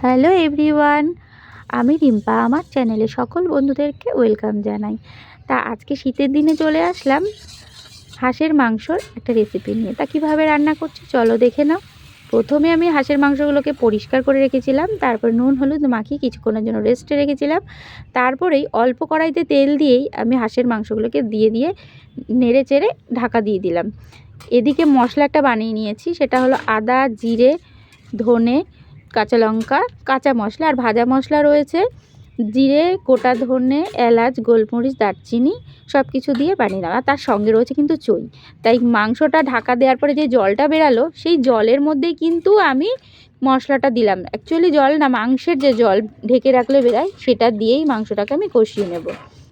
Hello everyone, আমি রিম্পা। আমার চ্যানেলে সকল বন্ধুদেরকে ওয়েলকাম জানাই। তা আজকে শীতের দিনে চলে আসলাম হাঁসের মাংসর একটা রেসিপি নিয়ে। তা কীভাবে রান্না করছি চলো দেখে নাও। প্রথমে আমি হাঁসের মাংসগুলোকে পরিষ্কার করে রেখেছিলাম, তারপর নুন হলুদ মাখিয়ে কিছুক্ষণের জন্য রেস্টে রেখেছিলাম। তারপরেই অল্প কড়াইতে তেল দিয়েই আমি হাঁসের মাংসগুলোকে দিয়ে নেড়ে চেড়ে ঢাকা দিয়ে দিলাম। এদিকে মশলাটা বানিয়ে নিয়েছি, সেটা হলো আদা, জিরে, ধনে, কাঁচা লঙ্কা, কাঁচা মশলা আর ভাজা মশলা রয়েছে। জিরে, গোটা ধনে, এলাচ, গোলমরিচ, দারচিনি সব কিছু দিয়ে বানিয়ে নিলাম। আর তার সঙ্গে রয়েছে কিন্তু চই। তাই মাংসটা ঢাকা দেওয়ার পরে যে জলটা বেরালো সেই জলের মধ্যেই কিন্তু আমি মশলাটা দিলাম। অ্যাকচুয়ালি জল না, মাংসের যে জল ঢেকে রাখলে বেরায় সেটা দিয়েই মাংসটাকে আমি কষিয়ে নেব।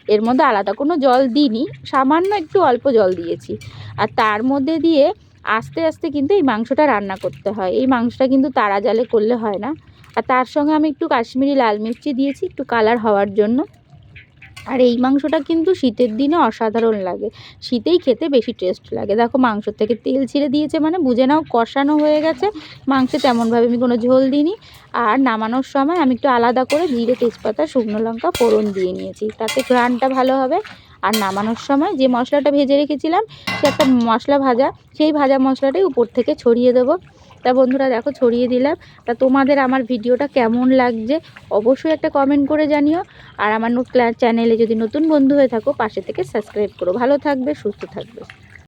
এর মধ্যে আলাদা কোনো জল দিইনি, সামান্য একটু অল্প জল দিয়েছি। আর তার মধ্যে দিয়ে আস্তে আস্তে কিন্তু এই মাংসটা রান্না করতে হয়। এই মাংসটা কিন্তু তাড়া জালে করলে হয় না। আর তার সঙ্গে আমি একটু কাশ্মীরি লাল মির্চি দিয়েছি একটু কালার হওয়ার জন্য। আর এই মাংসটা কিন্তু শীতের দিনে অসাধারণ লাগে, শীতেই খেতে বেশি টেস্ট লাগে। দেখো মাংস থেকে তেল ছিঁড়ে দিয়েছে, মানে বুঝে নাও কষানো হয়ে গেছে। মাংসে তেমনভাবে আমি কোনো ঝোল দিইনি। আর নামানোর সময় আমি একটু আলাদা করে জিরে, তেজপাতা, শুকনো লঙ্কা ফোড়ন দিয়ে নিয়েছি, তাতে ঘ্রাণটা ভালো হবে। আর নামানোর সময় যে মশলাটা ভেজে রেখেছিলাম, সে একটা মশলা ভাজা, সেই ভাজা মশলাটাই উপর থেকে ছড়িয়ে দেবো। তা বন্ধুরা দেখো ছড়িয়ে দিলাম। তা তোমাদের আমার ভিডিওটা কেমন লাগছে অবশ্যই একটা কমেন্ট করে জানিও। আর আমার চ্যানেলে যদি নতুন বন্ধু হয়ে থাকো পাশে থেকে সাবস্ক্রাইব করো। ভালো থাকবে, সুস্থ থাকবে।